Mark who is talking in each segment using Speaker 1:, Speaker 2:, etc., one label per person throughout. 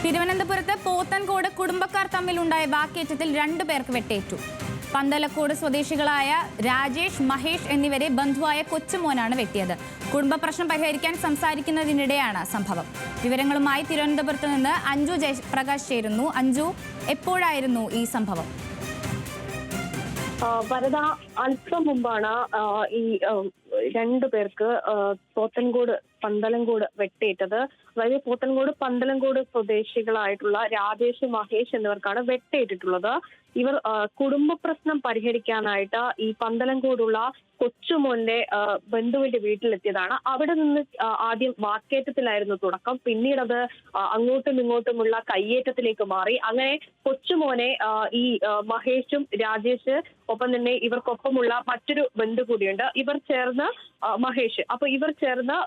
Speaker 1: തിരുവനന്തപുരത്ത് പോത്തൻകോട് കുടുംബക്കാർ തമ്മിലുണ്ടായ വാക്കേറ്റത്തിൽ 2 പേർക്ക് വെട്ടേറ്റു. പന്തലക്കോട് സ്വദേശികളായ രാജേഷ്, മഹേഷ് എന്നിവരെ ബന്ധുവായ കൊച്ചുമോനാണ് വെട്ടിയത്. കുടുംബ പ്രശ്നം പരിഹരിക്കാൻ സംസാരിക്കുന്നതിനിടെയാണ് സംഭവം. വിവരങ്ങളുമായി തിരുവനന്തപുരത്ത് നിന്ന് അഞ്ജു ജയപ്രകാശ് ചേരുന്നു. അഞ്ജു, എപ്പോഴായിരുന്നു ഈ സംഭവം?
Speaker 2: വരദ, അല്പം മുമ്പാണ് ഈ 2 പേർക്ക് പോത്തൻകോട് പന്തലങ്കോട് വെട്ടേറ്റത്. അതായത് പോത്തൻകോട് പന്തലങ്കോട് സ്വദേശികളായിട്ടുള്ള രാജേഷ്, മഹേഷ് എന്നിവർക്കാണ് വെട്ടേറ്റിട്ടുള്ളത്. ഇവർ കുടുംബ പ്രശ്നം പരിഹരിക്കാനായിട്ട് ഈ പന്തലങ്കോടുള്ള കൊച്ചുമോന്റെ ബന്ധുവിന്റെ വീട്ടിലെത്തിയതാണ്. അവിടെ നിന്ന് ആദ്യം വാക്കേറ്റത്തിലായിരുന്നു തുടക്കം. പിന്നീട് അത് അങ്ങോട്ടും ഇങ്ങോട്ടുമുള്ള കയ്യേറ്റത്തിലേക്ക് മാറി. അങ്ങനെ കൊച്ചുമോനെ ഈ മഹേഷും രാജേഷ് ഒപ്പം തന്നെ ഇവർക്കൊപ്പമുള്ള മറ്റൊരു ബന്ധു കൂടിയുണ്ട്. ഇവർ ചേർന്ന് മഹേഷ് ഇവർ ചേർന്ന്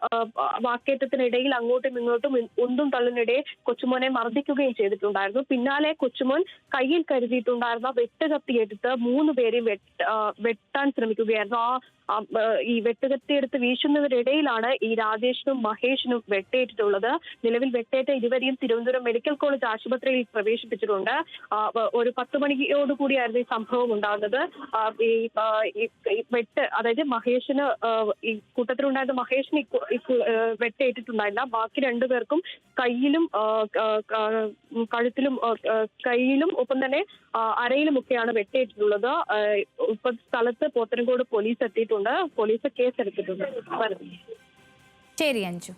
Speaker 2: വാക്കേറ്റത്തിനിടയിൽ അങ്ങോട്ടും ഇങ്ങോട്ടും ഉന്തും തള്ളിനിടെ കൊച്ചുമോനെ മർദ്ദിക്കുകയും ചെയ്തിട്ടുണ്ടായിരുന്നു. പിന്നാലെ കൊച്ചുമോൻ കയ്യിൽ കരുതിയിട്ടുണ്ടായിരുന്ന വെട്ടുകത്തിയെടുത്ത് 3 പേരെയും വെട്ടാൻ ശ്രമിക്കുകയായിരുന്നു. ഈ വെട്ടുകത്തിയെടുത്ത് വീശുന്നവരിടയിലാണ് ഈ രാജേഷിനും മഹേഷിനും വെട്ടേറ്റിട്ടുള്ളത്. നിലവിൽ വെട്ടേറ്റ ഇരുവരെയും തിരുവനന്തപുരം മെഡിക്കൽ കോളേജ് ആശുപത്രിയിൽ പ്രവേശിപ്പിച്ചിട്ടുണ്ട്. ഒരു 10 മണിയോടുകൂടിയായിരുന്നു ഈ സംഭവം ഉണ്ടാകുന്നത്. അതായത് മഹേഷിന് ഈ കൂട്ടത്തിലുണ്ടായിരുന്ന മഹേഷിന് വെട്ടേറ്റിട്ടുണ്ടായില്ല. ബാക്കി 2 പേർക്കും കയ്യിലും കഴുത്തിലും കയ്യിലും ഒപ്പം തന്നെ അരയിലുമൊക്കെയാണ് വെട്ടേറ്റിട്ടുള്ളത്. ഇപ്പൊ സ്ഥലത്ത് പോത്തൻകോട് പോലീസ് എത്തിയിട്ടുണ്ട്. പോലീസ് കേസെടുത്തിട്ടുണ്ട്.
Speaker 1: ശരി അഞ്ജു.